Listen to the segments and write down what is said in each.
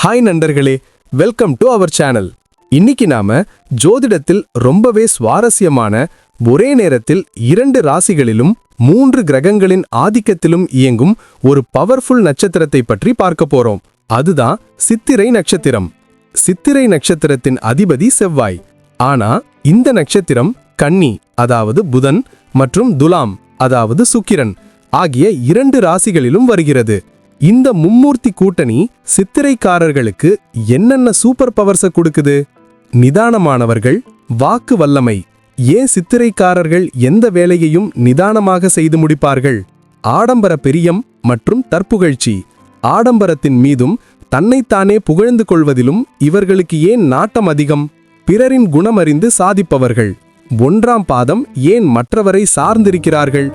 Hi நண்பர்களே, welcome to our channel. இன்னைக்கு நாம ஜோதிடத்தில் ரொம்பவே சுவாரஸ்யமான, ஒரே நேரத்தில் 2 ராசிகளிலும் 3 கிரகங்களின் ஆதிக்கத்திலும் இயங்கும் ஒரு பவர்ஃபுல் நட்சத்திரத்தை பற்றி பார்க்க போறோம். அதுதான் சித்திரை நட்சத்திரம். சித்திரை நட்சத்திரத்தின் அதிபதி செவ்வாய். ஆனா இந்த நட்சத்திரம் கன்னி, அதாவது புதன், மற்றும் துலாம், அதாவது சுக்கிரன் ஆகிய 2 ராசிகளிலும் வருகிறது. இந்த மும்மூர்த்தி கூட்டணி சித்திரைக்காரர்களுக்கு என்னென்ன சூப்பர் பவர்ஸை கொடுக்குது? நிதானமானவர்கள், வாக்கு வல்லமை. ஏன் சித்திரைக்காரர்கள் எந்த வேலையையும் நிதானமாக செய்து முடிப்பார்கள்? ஆடம்பர பிரியம் மற்றும் தற்புகழ்ச்சி. ஆடம்பரத்தின் மீதும் தன்னைத்தானே புகழ்ந்து கொள்வதிலும் இவர்களுக்கு ஏன் நாட்டம் அதிகம்? பிறரின் குணமறிந்து சாதிப்பவர்கள். 1ஆம் பாதம் ஏன் மற்றவரை சார்ந்திருக்கிறார்கள்?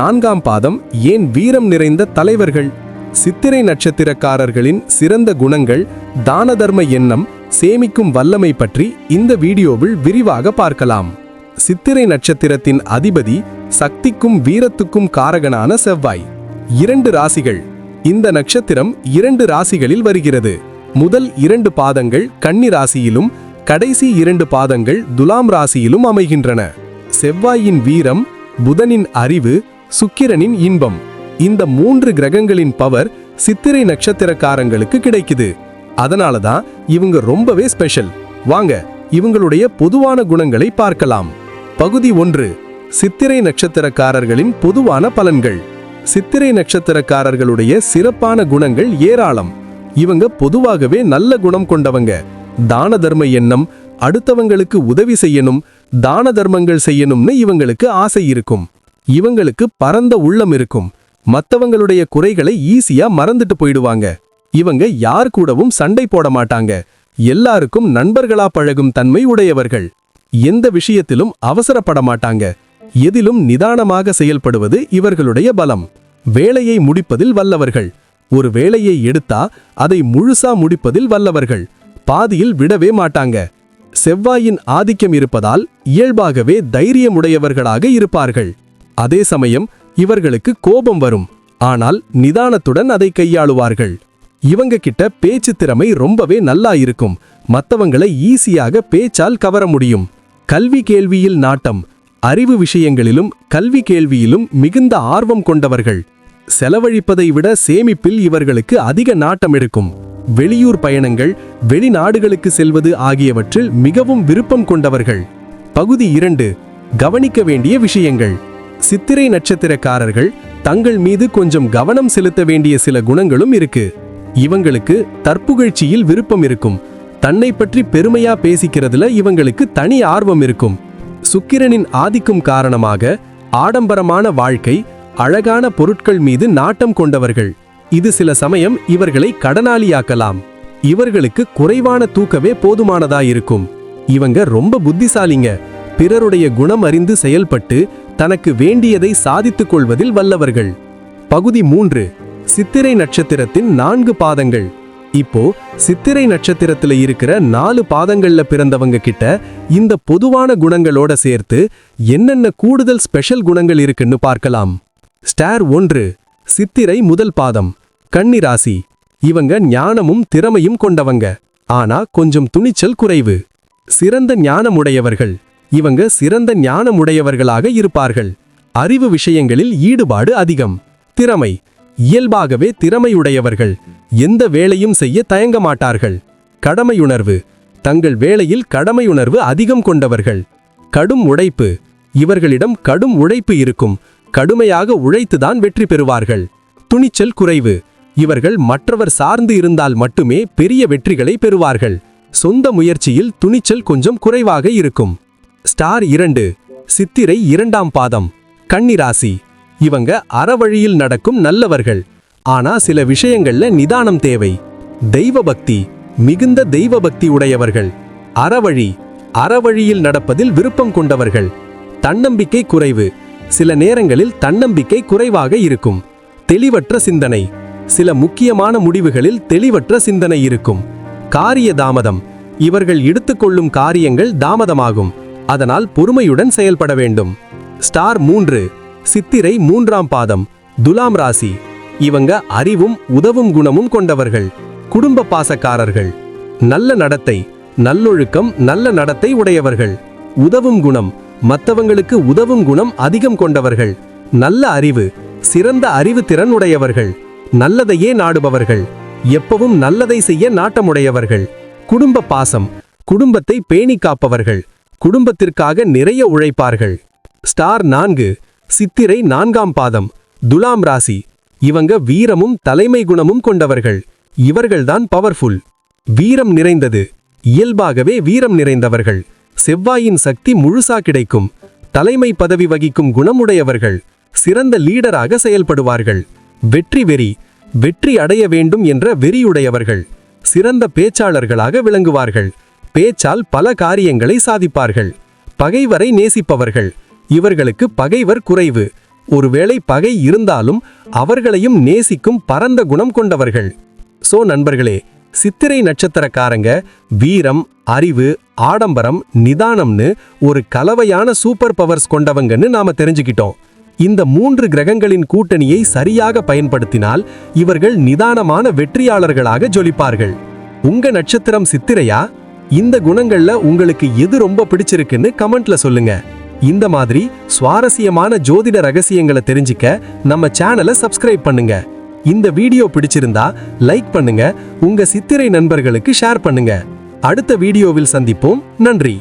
4ஆம் பாதம் ஏன் வீரம் நிறைந்த தலைவர்கள்? சித்திரை நட்சத்திரக்காரர்களின் சிறந்த குணங்கள், தான தர்ம எண்ணம், சேமிக்கும் வல்லமை பற்றி இந்த வீடியோவில் விரிவாக பார்க்கலாம். சித்திரை நட்சத்திரத்தின் அதிபதி சக்திக்கும் வீரத்துக்கும் காரகனான செவ்வாய். 2 ராசிகள். இந்த நட்சத்திரம் 2 ராசிகளில் வருகிறது. முதல் 2 பாதங்கள் கன்னி ராசியிலும் கடைசி 2 பாதங்கள் துலாம் ராசியிலும் அமைகின்றன. செவ்வாயின் வீரம், புதனின் அறிவு, சுக்கிரனின் இன்பம். இந்த 3 கிரகங்களின் பவர் சித்திரை நட்சத்திரக்காரங்களுக்கு கிடைக்குது. அதனாலதான் இவங்க ரொம்பவே ஸ்பெஷல். வாங்க இவங்களுடைய பொதுவான குணங்களை பார்க்கலாம். பகுதி 1. சித்திரை நட்சத்திரக்காரர்களின் பொதுவான பலன்கள். சித்திரை நட்சத்திரக்காரர்களுடைய சிறப்பான குணங்கள் ஏராளம். இவங்க பொதுவாகவே நல்ல குணம் கொண்டவங்க. தான தர்ம எண்ணம், அடுத்தவங்களுக்கு உதவி செய்யணும், தான தர்மங்கள் செய்யணும்னு இவங்களுக்கு ஆசை இருக்கும். இவங்களுக்கு பரந்த உள்ளம் இருக்கும். மத்தவங்களுடைய குறைகளை ஈஸியா மறந்துட்டு போயிடுவாங்க. இவங்க யார் கூடவும் சண்டை போட மாட்டாங்க. எல்லாருக்கும் நண்பர்களா பழகும் தன்மை உடையவர்கள். எந்த விஷயத்திலும் அவசரப்பட மாட்டாங்க. எதிலும் நிதானமாக செயல்படுவது இவர்களுடைய பலம். வேலையை முடிப்பதில் வல்லவர்கள். ஒரு வேலையை எடுத்தா அதை முழுசா முடிப்பதில் வல்லவர்கள். பாதியில் விடவே மாட்டாங்க. செவ்வாயின் ஆதிக்கம் இருப்பதால் இயல்பாகவே தைரியமுடையவர்களாக இருப்பார்கள். அதே சமயம் இவர்களுக்கு கோபம் வரும். ஆனால் நிதானத்துடன் அதை கையாளுவார்கள். இவங்க கிட்ட பேச்சு திறமை ரொம்பவே நல்லா இருக்கும். மத்தவங்களை ஈஸியாக பேச்சால் கவர முடியும். கல்வி கேள்வியில் நாட்டம். அறிவு விஷயங்களிலும் கல்வி கேள்வியிலும் மிகுந்த ஆர்வம் கொண்டவர்கள். செலவழிப்பதை விட சேமிப்பில் இவர்களுக்கு அதிக நாட்டம் இருக்கும். வெளியூர் பயணங்கள், வெளிநாடுகளுக்கு செல்வது ஆகியவற்றில் மிகவும் விருப்பம் கொண்டவர்கள். பகுதி 2. கவனிக்க வேண்டிய விஷயங்கள். சித்திரை நட்சத்திரக்காரர்கள் தங்கள் மீது கொஞ்சம் கவனம் செலுத்த வேண்டிய சில குணங்களும் இருக்கு. இவங்களுக்கு தற்புகழ்ச்சியில் விருப்பம் இருக்கும். தன்னை பற்றி பெருமையா பேசிக்கிறதுல இவங்களுக்கு தனி ஆர்வம் இருக்கும். சுக்கிரனின் ஆதிக்கம் காரணமாக ஆடம்பரமான வாழ்க்கை, அழகான பொருட்கள் மீது நாட்டம் கொண்டவர்கள். இது சில சமயம் இவர்களை கடனாளியாக்கலாம். இவர்களுக்கு குறைவான தூக்கமே போதுமானதாயிருக்கும். இவங்க ரொம்ப புத்திசாலிங்க. பிறருடைய குணம் அறிந்து செயல்பட்டு தனக்கு வேண்டியதை சாதித்துக் கொள்வதில் வல்லவர்கள். பகுதி 3. சித்திரை நட்சத்திரத்தின் 4 பாதங்கள். இப்போ சித்திரை நட்சத்திரத்துல இருக்கிற 4 பாதங்கள்ல பிறந்தவங்க கிட்ட இந்த பொதுவான குணங்களோட சேர்த்து என்னென்ன கூடுதல் ஸ்பெஷல் குணங்கள் இருக்குன்னு பார்க்கலாம். ஸ்டார் 1. சித்திரை முதல் பாதம் கன்னி ராசி. இவங்க ஞானமும் திறமையும் கொண்டவங்க. ஆனா கொஞ்சம் துணிச்சல் குறைவு. சிறந்த ஞானமுடையவர்கள். இவங்க சிறந்த ஞானமுடையவர்களாக இருப்பார்கள். அறிவு விஷயங்களில் ஈடுபாடு அதிகம். திறமை. இயல்பாகவே திறமையுடையவர்கள். எந்த வேலையும் செய்ய தயங்க மாட்டார்கள். கடமையுணர்வு. தங்கள் வேலையில் கடமையுணர்வு அதிகம் கொண்டவர்கள். கடும் உழைப்பு. இவர்களிடம் கடும் உழைப்பு இருக்கும். கடுமையாக உழைத்துதான் வெற்றி பெறுவார்கள். துணிச்சல் குறைவு. இவர்கள் மற்றவர் சார்ந்து இருந்தால் மட்டுமே பெரிய வெற்றிகளை பெறுவார்கள். சொந்த முயற்சியில் துணிச்சல் கொஞ்சம் குறைவாக இருக்கும். ஸ்டார் 2. சித்திரை 2ஆம் பாதம் கன்னி ராசி. இவங்க அறவழியில் நடக்கும் நல்லவர்கள். ஆனா சில விஷயங்கள்ல நிதானம் தேவை. தெய்வ பக்தி. மிகுந்த தெய்வ பக்தி உடையவர்கள். அறவழியில் நடப்பதில் விருப்பம் கொண்டவர்கள். தன்னம்பிக்கை குறைவு. சில நேரங்களில் தன்னம்பிக்கை குறைவாக இருக்கும். தெளிவற்ற சிந்தனை. சில முக்கியமான முடிவுகளில் தெளிவற்ற சிந்தனை இருக்கும். காரிய தாமதம். இவர்கள் எடுத்துக்கொள்ளும் காரியங்கள் தாமதமாகும். அதனால் பொறுமையுடன் செயல்பட வேண்டும். ஸ்டார் 3. சித்திரை 3ஆம் பாதம் துலாம் ராசி. இவங்க அறிவும் உதவும் குணமும் கொண்டவர்கள். குடும்ப பாசக்காரர்கள். நல்ல நடத்தை, நல்லொழுக்கம், நல்ல நடத்தை உடையவர்கள். உதவும் குணம், மற்றவங்களுக்கு உதவும் குணம் அதிகம் கொண்டவர்கள். நல்ல அறிவு, சிறந்த அறிவு திறன் உடையவர்கள். நல்லதையே நாடுபவர்கள், எப்பவும் நல்லதை செய்ய நாட்டமுடையவர்கள். குடும்ப பாசம், குடும்பத்தை பேணி காப்பவர்கள். குடும்பத்திற்காக நிறைய உழைப்பார்கள். ஸ்டார் 4, சித்திரை 4ஆம் பாதம், துலாம் ராசி. இவங்க வீரமும் தலைமை குணமும் கொண்டவர்கள். இவர்கள்தான் பவர்ஃபுல். வீரம் நிறைந்தது, இயல்பாகவே வீரம் நிறைந்தவர்கள். செவ்வாயின் சக்தி முழுசா கிடைக்கும். தலைமை பதவி வகிக்கும் குணமுடையவர்கள். சிறந்த லீடராக செயல்படுவார்கள். வெற்றி வெறி, வெற்றி அடைய வேண்டும் என்ற வெறியுடையவர்கள். சிறந்த பேச்சாளர்களாக விளங்குவார்கள். பேச்சால் பல காரியங்களை சாதிப்பார்கள். பகைவரை நேசிப்பவர்கள். இவர்களுக்கு பகைவர் குறைவு. ஒருவேளை பகை இருந்தாலும் அவர்களையும் நேசிக்கும் பரந்த குணம் கொண்டவர்கள். சோ நண்பர்களே, சித்திரை நட்சத்திரக்காரங்க வீரம், அறிவு, ஆடம்பரம், நிதானம்னு ஒரு கலவையான சூப்பர் பவர்ஸ் கொண்டவங்கன்னு நாம தெரிஞ்சுக்கிட்டோம். இந்த 3 கிரகங்களின் கூட்டணியை சரியாக பயன்படுத்தினால் இவர்கள் நிதானமான வெற்றியாளர்களாக ஜொலிப்பார்கள். உங்க நட்சத்திரம் சித்திரையா? இந்த குணங்கள்ல உங்களுக்கு எது ரொம்ப பிடிச்சிருக்குன்னு கமெண்ட்ல சொல்லுங்க. இந்த மாதிரி சுவாரஸ்யமான ஜோதிட ரகசியங்களை தெரிஞ்சுக்க நம்ம சேனலை சப்ஸ்கிரைப் பண்ணுங்க. இந்த வீடியோ பிடிச்சிருந்தா லைக் பண்ணுங்க, உங்க சித்திரை நண்பர்களுக்கு ஷேர் பண்ணுங்க. அடுத்த வீடியோவில் சந்திப்போம். நன்றி.